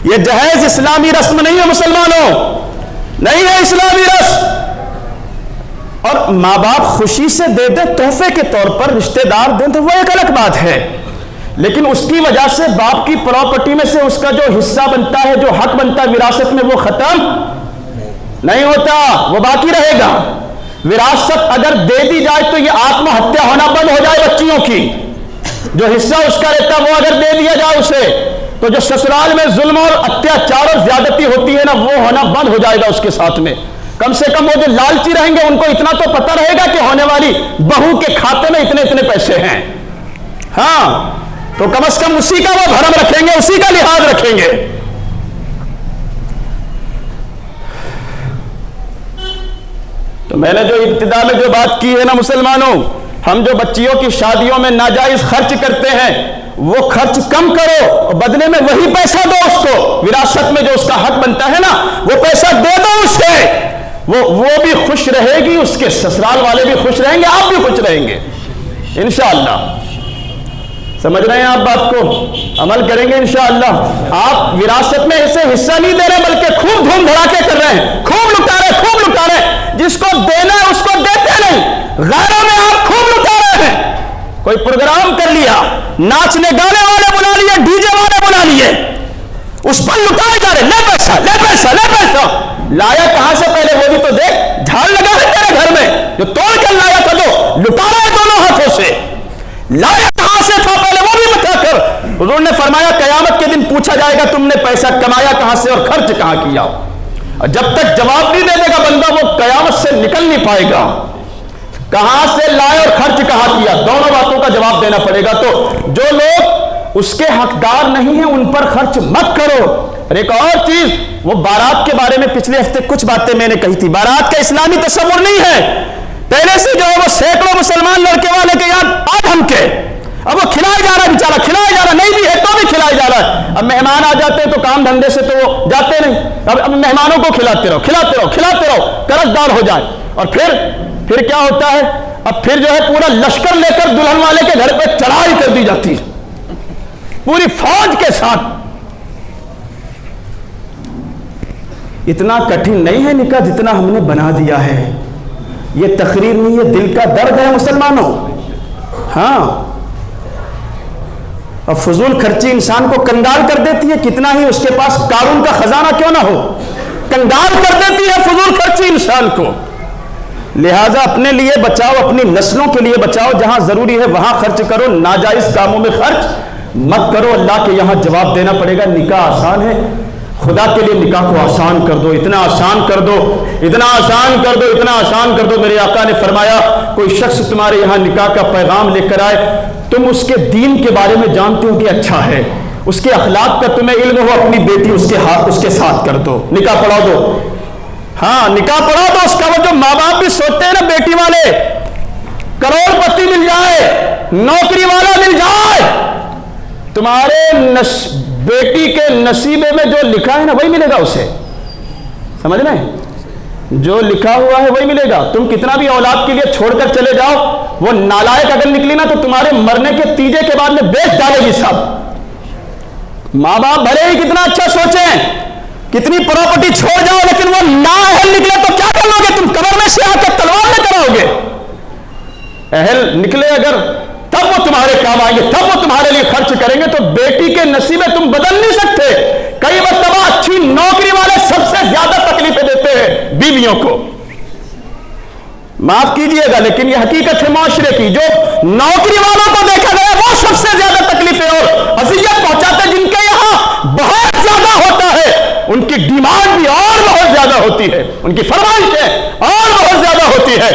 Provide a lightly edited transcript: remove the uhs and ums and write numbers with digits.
ये जहेज इस्लामी रस्म नहीं है मुसलमानों, नहीं है इस्लामी रस्म। और माँ बाप खुशी से दे दे तोहफे के तौर पर, रिश्तेदार दें तो वो एक अलग बात है, लेकिन उसकी वजह से बाप की प्रॉपर्टी में से उसका जो हिस्सा बनता है, जो हक बनता है विरासत में, वो खत्म नहीं होता, वो बाकी रहेगा। विरासत अगर दे दी जाए तो ये आत्महत्या होना बंद हो जाए बच्चियों की। जो हिस्सा उसका रहता वो अगर दे दिया जाए उसे, तो जो ससुराल में जुल्म और अत्याचार और ज्यादती होती है ना, वो होना बंद हो जाएगा उसके साथ में। कम से कम वो जो लालची रहेंगे उनको इतना तो पता रहेगा कि होने वाली बहू के खाते में इतने इतने पैसे हैं। हाँ, तो कम से कम उसी का वो धर्म रखेंगे, उसी का लिहाज रखेंगे। तो मैंने जो इब्तिदा में जो बात की है ना मुसलमानों, हम जो बच्चियों की शादियों में नाजायज खर्च करते हैं, वो खर्च कम करो और बदले में वही पैसा दो उसको। विरासत में जो उसका हक बनता है ना, वो पैसा दे दो उसे। वो भी खुश रहेगी, उसके ससुराल वाले भी खुश रहेंगे, आप भी खुश रहेंगे इंशाअल्लाह। समझ रहे हैं आप बात को? अमल करेंगे इंशाअल्लाह। आप विरासत में ऐसे हिस्सा नहीं दे रहे, बल्कि खूब धूम धड़ाके कर रहे हैं, खूब लुटा रहे, खूब लुटा रहे। जिसको देना है उसको देते नहीं, गैरों में आप खूब लुटा रहे हैं। कोई प्रोग्राम कर लिया, नाचने गाने वाले बुला लिए, डीजे वाले बुला लिए, उस पर लुटाए जा रहे, ले पैसा ले पैसा ले पैसा। लाया कहां से पहले वो भी तो देख, झाड़ लगा है तेरे घर में, जो तोड़ कर लाया था, जो लुटा रहा है दोनों हाथों से, लाया कहां से था पहले वो भी बता कर। हुजूर ने फरमाया कयामत के दिन पूछा जाएगा तुमने पैसा कमाया कहां से और खर्च कहां किया। और जब तक जवाब नहीं दे देगा बंदा, वो कयामत से निकल नहीं पाएगा। कहां से लाए और खर्च कहां किया, दोनों बातों का जवाब देना पड़ेगा। तो जो लोग उसके हकदार नहीं है उन पर खर्च मत करो। और एक और चीज, वो बारात के बारे में पिछले हफ्ते कुछ बातें मैंने कही थी। बारात का इस्लामी तस्वुर नहीं है। पहले से जो है वो सैकड़ों मुसलमान लड़के वाले के याद आज हम के, अब वो खिलाया जा रहा है बेचारा, खिलाया जा रहा, नहीं भी है तो भी खिलाया जा रहा है। अब मेहमान आ जाते हैं तो काम धंधे से तो वो जाते नहीं, अब मेहमानों को खिलाते रहो खिलाते रहो खिलाते रहो, कर्जदार हो जाए। और फिर क्या होता है, अब फिर जो है पूरा लश्कर लेकर दुल्हन वाले के घर पे चढ़ाई कर दी जाती है पूरी फौज के साथ। इतना कठिन नहीं है निकाह जितना हमने बना दिया है। ये तकरीर नहीं है, दिल का दर्द है मुसलमानों। हाँ, और फजूल खर्ची इंसान को कंगाल कर देती है। कितना ही उसके पास कारून का खजाना क्यों ना हो, कंगाल कर देती है फजूल खर्ची इंसान को। लिहाजा अपने लिए बचाओ, अपनी नस्लों के लिए बचाओ। जहां जरूरी है वहां खर्च करो, नाजायज कामों में खर्च मत करो। अल्लाह के यहां जवाब देना पड़ेगा। निकाह आसान है, खुदा के लिए निकाह को आसान कर दो, इतना आसान कर दो, इतना आसान कर दो, इतना आसान कर दो। मेरे आका ने फरमाया कोई शख्स तुम्हारे यहां निकाह का पैगाम लेकर आए, तुम उसके दीन के बारे में जानते हो कि अच्छा है, उसके अखलाक का तुम्हें इल्म हो, अपनी बेटी उसके साथ कर दो, निकाह पढ़ा दो। हाँ, निकाह पढ़ा दो उसका। वो जो माँ बाप भी सोचते हैं ना बेटी वाले करोड़पति मिल जाए, नौकरी वाला मिल जाए, तुम्हारे बेटी के नसीबे में जो लिखा है ना वही मिलेगा उसे। समझ रहे हैं? जो लिखा हुआ है वही मिलेगा। तुम कितना भी औलाद के लिए छोड़कर चले जाओ, वो नालायक अगर निकली ना तो तुम्हारे मरने के तीजे के बाद में बेच डालेगी सब। माँ बाप भले ही कितना अच्छा सोचे, कितनी प्रॉपर्टी छोड़ जाओ, लेकिन वो नाअहल निकले तो क्या कर लोगे तुम? कब्र में से आकर तलवार लेकर आओगे। अहल निकले अगर, तब वो तुम्हारे काम आएंगे, तब वो तुम्हारे लिए खर्च करेंगे। तो बेटी के नसीबे तुम बदल नहीं सकते। कई मरतबा अच्छी नौकरी वाले सबसे ज्यादा तकलीफें देते हैं बीवियों को, माफ कीजिएगा लेकिन यह हकीकत है माशरे की। जो नौकरी वालों को देखा गया वो सबसे ज्यादा तकलीफें और अज़ियत पहुंचाते, जिनके यहां बहुत ज्यादा होता है, उनकी डिमांड भी और बहुत ज्यादा होती है, उनकी फरमाइशें और बहुत ज्यादा होती है।